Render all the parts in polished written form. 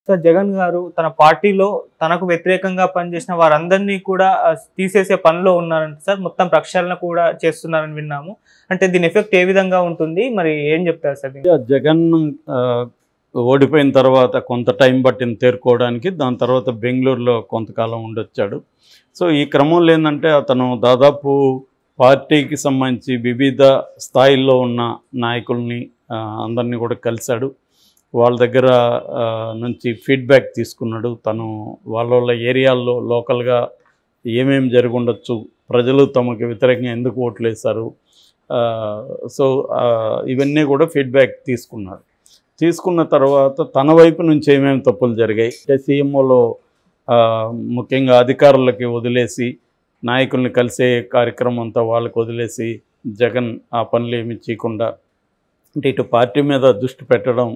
Sir Jagan గారు తన పార్టీలో తనకు వ్యతిరేకంగా పనిచేసిన వారందరినీ కూడా తీసేసే పనిలో ఉన్నారంట సార్. మొత్తం ప్రక్షాళన కూడా చేస్తున్నారని విన్నాము. అంటే దీని ఎఫెక్ట్ ఏ విధంగా ఉంటుంది, మరి ఏం చెప్తారు సార్? జగన్ ఓడిపోయిన తర్వాత కొంత టైం పట్టింది తేరుకోవడానికి. దాని తర్వాత బెంగళూరులో కొంతకాలం ఉండొచ్చాడు. సో ఈ క్రమంలో ఏంటంటే అతను దాదాపు పార్టీకి సంబంధించి వివిధ స్థాయిల్లో ఉన్న నాయకుల్ని అందరినీ కూడా కలిశాడు. వాళ్ళ దగ్గర నుంచి ఫీడ్బ్యాక్ తీసుకున్నాడు. తను వాళ్ళ ఏరియాల్లో లోకల్గా ఏమేమి జరిగి ఉండొచ్చు, ప్రజలు తమకు వ్యతిరేకంగా ఎందుకు ఓట్లు వేశారు, సో ఇవన్నీ కూడా ఫీడ్బ్యాక్ తీసుకున్నాడు. తీసుకున్న తర్వాత తన వైపు నుంచి ఏమేమి తప్పులు జరిగాయి అంటే సీఎంఓలో ముఖ్యంగా అధికారులకి వదిలేసి నాయకుల్ని కలిసే కార్యక్రమం అంతా వాళ్ళకి వదిలేసి జగన్ ఆ పనులు ఏమి చేయకుండా అంటే ఇటు పార్టీ మీద దృష్టి పెట్టడం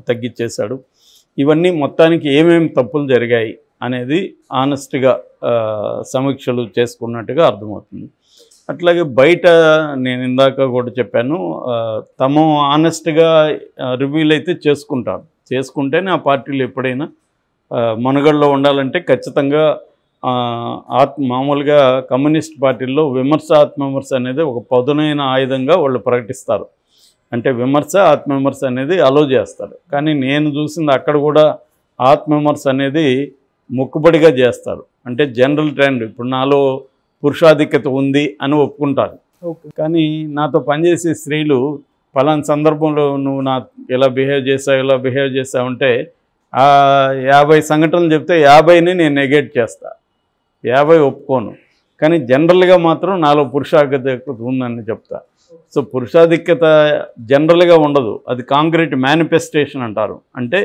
తగ్గించేశాడు. ఇవన్నీ మొత్తానికి ఏమేమి తప్పులు జరిగాయి అనేది ఆనెస్ట్గా సమీక్షలు చేసుకున్నట్టుగా అర్థమవుతుంది. అట్లాగే బయట నేను ఇందాక కూడా చెప్పాను, తమ ఆనెస్ట్గా రివ్యూలు అయితే చేసుకుంటేనే ఆ పార్టీలు ఎప్పుడైనా మనుగడలో ఉండాలంటే ఖచ్చితంగా మామూలుగా కమ్యూనిస్ట్ పార్టీల్లో ఆత్మవిమర్శ అనేది ఒక పదునైన ఆయుధంగా వాళ్ళు ప్రకటిస్తారు. అంటే ఆత్మవిమర్శ అనేది అలో చేస్తారు. కానీ నేను చూసింది అక్కడ కూడా ఆత్మవిమర్శ అనేది మొక్కుబడిగా చేస్తారు. అంటే జనరల్ ట్రెండ్ ఇప్పుడు నాలో పురుషాధిక్యత ఉంది అని ఒప్పుకుంటారు. కానీ నాతో పనిచేసే స్త్రీలు పలానా సందర్భంలో నువ్వు ఇలా బిహేవ్ చేసావు అంటే 50 సంఘటనలు చెప్తే 50ని నేను నెగెట్ చేస్తా, 50 ఒప్పుకోను. కానీ జనరల్గా మాత్రం నాలో పురుషాధిక్యత ఉందని చెప్తా. సో పురుషాధిక్యత జనరల్గా ఉండదు, అది కాంక్రీట్ మేనిఫెస్టేషన్ అంటారు. అంటే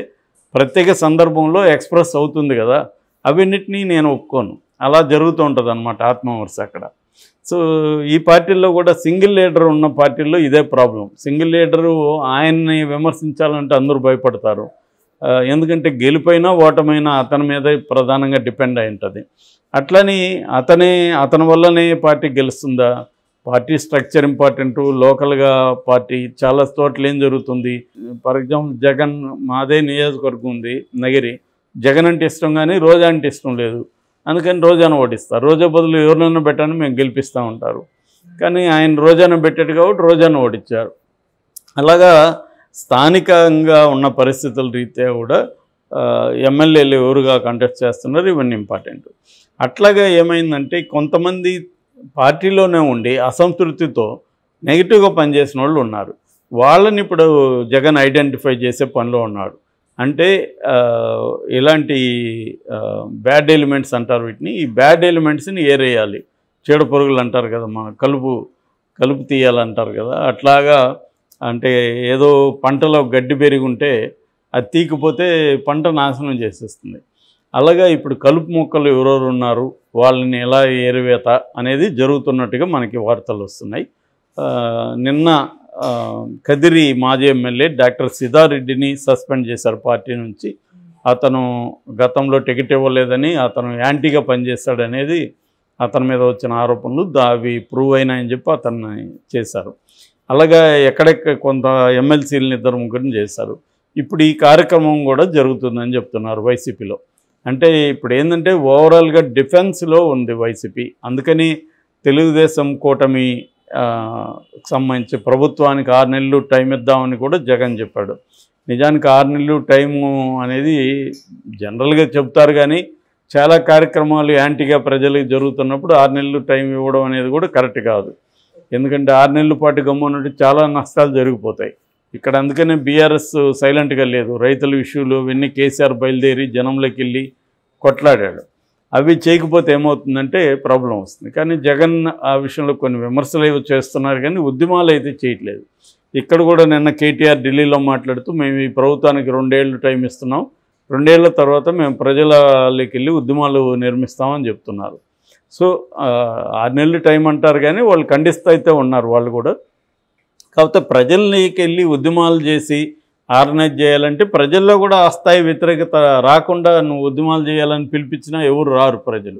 ప్రత్యేక సందర్భంలో ఎక్స్ప్రెస్ అవుతుంది కదా, అవన్నిటినీ నేను ఒప్పుకోను. అలా జరుగుతూ ఉంటుంది అన్నమాట ఆత్మవిమర్శ అక్కడ. సో ఈ పార్టీల్లో కూడా సింగిల్ లీడర్ ఉన్న పార్టీల్లో ఇదే ప్రాబ్లం. సింగిల్ లీడరు ఆయన్ని విమర్శించాలంటే అందరూ భయపడతారు. ఎందుకంటే గెలిపోయినా ఓటమైనా అతని మీదే ప్రధానంగా డిపెండ్ అయి ఉంటుంది. అట్లని అతని వల్లనే పార్టీ గెలుస్తుందా? పార్టీ స్ట్రక్చర్ ఇంపార్టెంటు, లోకల్గా పార్టీ చాలా చోట్ల ఏం జరుగుతుంది. ఫర్ ఎగ్జాంపుల్ జగన్ మాదే నియోజకవర్గం ఉంది నగిరి, జగన్ అంటే ఇష్టం కానీ రోజా అంటే ఇష్టం లేదు. అందుకని రోజాను ఓడిస్తారు. రోజా బదులు ఎవరినైనా పెట్టాలని మేము గెలిపిస్తూ ఉంటారు. కానీ ఆయన రోజాను పెట్టాడు కాబట్టి రోజాను ఓడించారు. అలాగా స్థానికంగా ఉన్న పరిస్థితుల రీత్యా కూడా ఎమ్మెల్యేలు ఎవరుగా కంటెస్ట్ చేస్తున్నారు, ఇవన్నీ ఇంపార్టెంట్. అట్లాగా ఏమైందంటే కొంతమంది పార్టీలోనే ఉండి అసంతృప్తితో నెగిటివ్గా పనిచేసిన వాళ్ళు ఉన్నారు. వాళ్ళని ఇప్పుడు జగన్ ఐడెంటిఫై చేసే పనిలో ఉన్నాడు. అంటే ఇలాంటి బ్యాడ్ ఎలిమెంట్స్ అంటారు వీటిని. ఈ బ్యాడ్ ఎలిమెంట్స్ని ఏరేయాలి. చీడ పురుగులు అంటారు కదా, మన కలుపు తీయాలంటారు కదా, అట్లాగా. అంటే ఏదో పంటలో గడ్డి పెరిగి ఉంటే అది తీకపోతే పంట నాశనం చేసేస్తుంది. అలాగా ఇప్పుడు కలుపు మొక్కలు ఎవరెవరు ఉన్నారు, వాళ్ళని ఎలా ఏరివేత అనేది జరుగుతున్నట్టుగా మనకి వార్తలు వస్తున్నాయి. నిన్న కదిరి మాజీ ఎమ్మెల్యే డాక్టర్ సిద్ధారెడ్డిని సస్పెండ్ చేశారు పార్టీ నుంచి. అతను గతంలో టికెట్ ఇవ్వలేదని, అతను యాంటీగా పనిచేస్తాడనేది అతని మీద వచ్చిన ఆరోపణలు, అవి ప్రూవ్ అయినాయని చెప్పి అతన్ని చేశారు. అలాగా ఎక్కడెక్కడ కొంత ఎమ్మెల్సీలను 2-3 చేశారు. ఇప్పుడు ఈ కార్యక్రమం కూడా జరుగుతుందని చెప్తున్నారు వైసీపీలో. అంటే ఇప్పుడు ఏంటంటే ఓవరాల్గా డిఫెన్స్లో ఉంది వైసీపీ. అందుకని తెలుగుదేశం కూటమి సంబంధించి ప్రభుత్వానికి 6 నెలలు టైం ఇద్దామని కూడా జగన్ చెప్పాడు. నిజానికి 6 నెలలు టైము అనేది జనరల్గా చెప్తారు, కానీ చాలా కార్యక్రమాలు యాంటీగా ప్రజలకు జరుగుతున్నప్పుడు 6 నెలలు టైం ఇవ్వడం అనేది కూడా కరెక్ట్ కాదు. ఎందుకంటే 6 నెలల పాటు గమ్మునుంటే చాలా నష్టాలు జరిగిపోతాయి ఇక్కడ. అందుకనే బీఆర్ఎస్ సైలెంట్గా లేదు. రైతుల ఇష్యూలు ఇవన్నీ కేసీఆర్ బయలుదేరి జనంలోకి వెళ్ళి కొట్లాడాడు. అవి చేయకపోతే ఏమవుతుందంటే ప్రాబ్లం వస్తుంది. కానీ జగన్ ఆ విషయంలో కొన్ని విమర్శలు ఏవో చేస్తున్నారు, కానీ ఉద్యమాలు అయితే చేయట్లేదు. ఇక్కడ కూడా నిన్న కేటీఆర్ ఢిల్లీలో మాట్లాడుతూ మేము ఈ ప్రభుత్వానికి 2 ఏళ్ళు టైం ఇస్తున్నాం, 2 ఏళ్ల తర్వాత మేము ప్రజలకి వెళ్ళి ఉద్యమాలు నిర్మిస్తామని చెప్తున్నారు. సో 6 నెలలు టైం అంటారు, కానీ వాళ్ళు ఖండిస్తూ అయితే ఉన్నారు వాళ్ళు కూడా. కాకపోతే ప్రజల్లోకి వెళ్ళి ఉద్యమాలు చేసి ఆర్గనైజ్ చేయాలంటే ప్రజల్లో కూడా ఆ స్థాయి వ్యతిరేకత రాకుండా నువ్వు ఉద్యమాలు చేయాలని పిలిపించినా ఎవరు రారు ప్రజలు.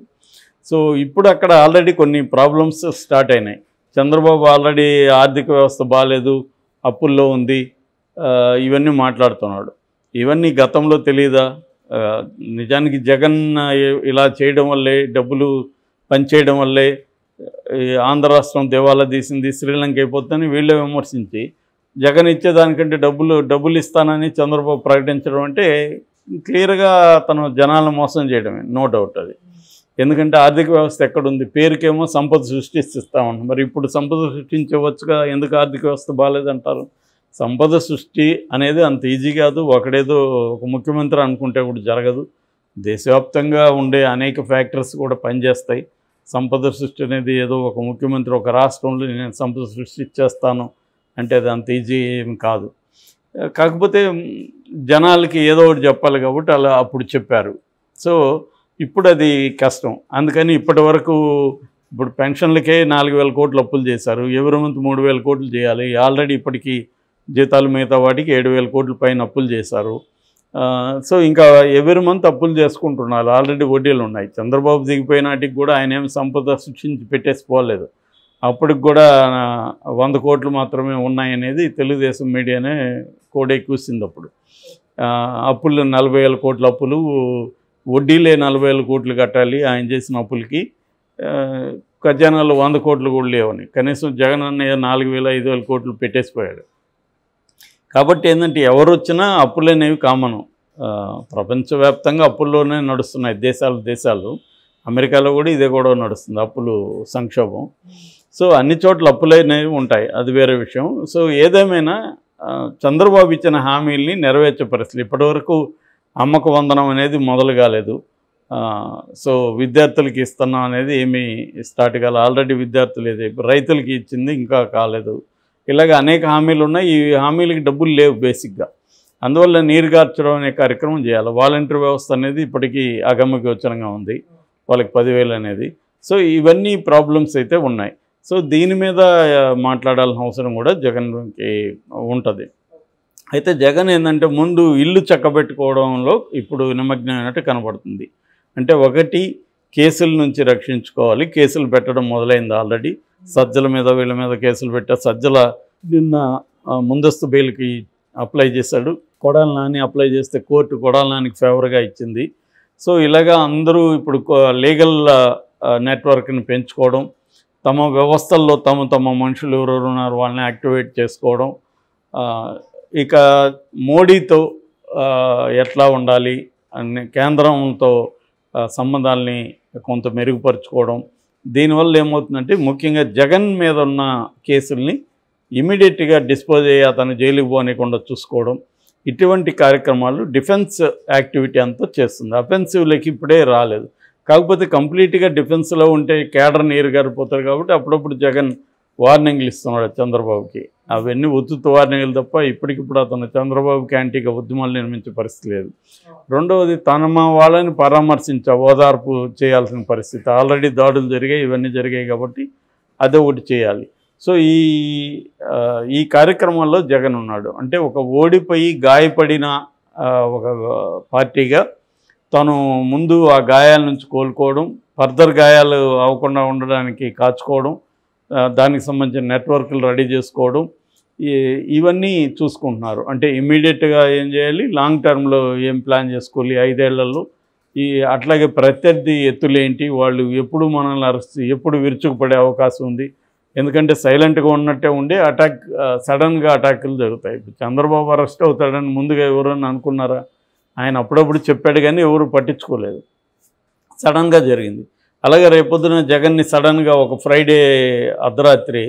సో ఇప్పుడు అక్కడ ఆల్రెడీ కొన్ని ప్రాబ్లమ్స్ స్టార్ట్ అయినాయి. చంద్రబాబు ఆల్రెడీ ఆర్థిక వ్యవస్థ బాగాలేదు, అప్పుల్లో ఉంది, ఇవన్నీ మాట్లాడుతున్నాడు. ఇవన్నీ గతంలో తెలియదా? నిజానికి జగన్ ఇలా చేయడం వల్లే, డబ్బులు పనిచేయడం వల్లే ఈ ఆంధ్ర రాష్ట్రం దివాలా తీసింది, శ్రీలంక అయిపోతుందని వీళ్ళే విమర్శించి జగన్ ఇచ్చేదానికంటే డబ్బులు ఇస్తానని చంద్రబాబు ప్రకటించడం అంటే క్లియర్గా తను జనాలను మోసం చేయడమే, నో డౌట్ అది. ఎందుకంటే ఆర్థిక వ్యవస్థ ఎక్కడుంది? పేరుకేమో సంపద సృష్టిస్తామని, మరి ఇప్పుడు సంపద సృష్టించవచ్చుగా, ఎందుకు ఆర్థిక వ్యవస్థ బాగాలేదంటారు? సంపద సృష్టి అనేది అంత ఈజీ కాదు. ఒకడేదో ఒక ముఖ్యమంత్రి అనుకుంటే కూడా జరగదు. దేశవ్యాప్తంగా ఉండే అనేక ఫ్యాక్టర్స్ కూడా పనిచేస్తాయి. సంపద సృష్టి అనేది ఏదో ఒక ముఖ్యమంత్రి ఒక రాష్ట్రంలో నేను సంపద సృష్టించేస్తాను అంటే అది అంత ఈజీ ఏమి కాదు. కాకపోతే జనాలకి ఏదో ఒకటి చెప్పాలి కాబట్టి అలా అప్పుడు చెప్పారు. సో ఇప్పుడు అది కష్టం. అందుకని ఇప్పటి వరకు ఇప్పుడు పెన్షన్లకే 4,000 కోట్లు అప్పులు చేశారు. ఎవరి మంత్ 3,000 కోట్లు చేయాలి. ఆల్రెడీ ఇప్పటికీ జీతాలు మిగతా వాటికి 7,000 కోట్ల పైన అప్పులు చేశారు. సో ఇంకా ఎవరి మంత్ అప్పులు చేసుకుంటున్నారు. ఆల్రెడీ వడ్డీలు ఉన్నాయి. చంద్రబాబు దిగిపోయినాటికి కూడా ఆయన ఏమి సంపద సృష్టించి పెట్టేసిపోలేదు. అప్పటికి కూడా 100 కోట్లు మాత్రమే ఉన్నాయనేది తెలుగుదేశం మీడియానే కోడే కూసింది. అప్పుడు అప్పులు 40,000 కోట్ల అప్పులు, వడ్డీలే 40,000 కోట్లు కట్టాలి ఆయన చేసిన అప్పులకి. ఖజానాలు 100 కోట్లు కూడా లేవని, కనీసం జగన్ అన్నయ్య 4,000-5,000 కోట్లు పెట్టేసిపోయాడు. కాబట్టి ఏంటంటే ఎవరు వచ్చినా అప్పులు అనేవి కామను. ప్రపంచవ్యాప్తంగా అప్పుల్లోనే నడుస్తున్నాయి దేశాలు. అమెరికాలో కూడా ఇదే కూడా నడుస్తుంది, అప్పులు సంక్షోభం. సో అన్ని చోట్ల అప్పులు అనేవి ఉంటాయి, అది వేరే విషయం. సో ఏదేమైనా చంద్రబాబు ఇచ్చిన హామీల్ని నెరవేర్చే పరిస్థితి. ఇప్పటివరకు అమ్మకు వందనం అనేది మొదలు కాలేదు. సో విద్యార్థులకి ఇస్తున్నాం అనేది ఏమీ స్టార్ట్ కాలేదు. ఆల్రెడీ విద్యార్థులు ఏది రైతులకి ఇచ్చింది ఇంకా కాలేదు. ఇలాగ అనేక హామీలు ఉన్నాయి. ఈ హామీలకి డబ్బులు లేవు బేసిక్గా. అందువల్ల నీరు గార్చడం అనే కార్యక్రమం చేయాలి. వాలంటీర్ వ్యవస్థ అనేది ఇప్పటికీ అగమ్యగోచరంగా ఉంది, వాళ్ళకి 10,000 అనేది. సో ఇవన్నీ ప్రాబ్లమ్స్ అయితే ఉన్నాయి. సో దీని మీద మాట్లాడాల్సిన అవసరం కూడా జగన్కి ఉంటుంది. అయితే జగన్ ఏంటంటే ముందు ఇల్లు చక్కబెట్టుకోవడంలో ఇప్పుడు నిమగ్నమైనట్టు కనబడుతుంది. అంటే ఒకటి, కేసుల నుంచి రక్షించుకోవాలి. కేసులు పెట్టడం మొదలైంది ఆల్రెడీ. సజ్జల మీద వీళ్ళ మీద కేసులు పెట్టా. సజ్జల నిన్న ముందస్తు బెయిల్కి అప్లై చేశాడు. కొడాలి నాని అప్లై చేస్తే కోర్టు కొడాలి నానికి ఫేవర్గా ఇచ్చింది. సో ఇలాగా అందరూ ఇప్పుడు లీగల్ నెట్వర్క్ని పెంచుకోవడం, తమ వ్యవస్థల్లో తమ మనుషులు ఎవరెవరు ఉన్నారు వాళ్ళని యాక్టివేట్ చేసుకోవడం, ఇక మోడీతో ఎట్లా ఉండాలి అనే కేంద్రంతో సంబంధాలని కొంత మెరుగుపరుచుకోవడం. దీనివల్ల ఏమవుతుందంటే ముఖ్యంగా జగన్ మీద ఉన్న కేసుల్ని ఇమీడియట్గా డిస్పోజ్ అయ్యి అతను జైలుకి పోనీయకుండా చూసుకోవడం, ఇటువంటి కార్యక్రమాలు డిఫెన్స్ యాక్టివిటీ అంతా చేస్తుంది. అఫెన్సివ్లోకి ఇప్పుడే రాలేదు. కాకపోతే కంప్లీట్గా డిఫెన్స్లో ఉంటే కేడర్ నీరు గారిపోతారు కాబట్టి అప్పుడప్పుడు జగన్ వార్నింగ్లు ఇస్తున్నాడు చంద్రబాబుకి. అవన్నీ ఉత్తుత్త వార్నింగ్లు తప్ప ఇప్పటికిప్పుడు అతను చంద్రబాబుకి యాంటీగా ఉద్యమాలు నిర్మించే పరిస్థితి లేదు. రెండవది, తన వాళ్ళని పరామర్శించే ఓదార్పు చేయాల్సిన పరిస్థితి. ఆల్రెడీ దాడులు జరిగాయి, ఇవన్నీ జరిగాయి కాబట్టి అదే ఒకటి చేయాలి. సో ఈ కార్యక్రమంలో జగన్ ఉన్నాడు. అంటే ఒక ఓడిపోయి గాయపడిన ఒక పార్టీగా తను ముందు ఆ గాయాల నుంచి కోలుకోవడం, ఫర్దర్ గాయాలు అవ్వకుండా ఉండడానికి కాచుకోవడం, దానికి సంబంధించిన నెట్వర్క్లు రెడీ చేసుకోవడం, ఇవన్నీ చూసుకుంటున్నారు. అంటే ఇమ్మీడియట్గా ఏం చేయాలి, లాంగ్ టర్మ్లో ఏం ప్లాన్ చేసుకోవాలి 5 ఏళ్లలో, అట్లాగే ప్రత్యర్థి ఎత్తులేంటి, వాళ్ళు ఎప్పుడు మనల్ని అరెస్ట్, ఎప్పుడు విరుచుకుపడే అవకాశం ఉంది. ఎందుకంటే సైలెంట్గా ఉన్నట్టే ఉండి సడన్గా అటాకులు జరుగుతాయి. ఇప్పుడు చంద్రబాబు అరెస్ట్ అవుతాడని ముందుగా ఎవరన్నా అనుకున్నారా? ఆయన అప్పుడప్పుడు చెప్పాడు కానీ ఎవరు పట్టించుకోలేదు, సడన్గా జరిగింది. అలాగే రేపొద్దున జగన్ని సడన్గా ఒక ఫ్రైడే అర్ధరాత్రి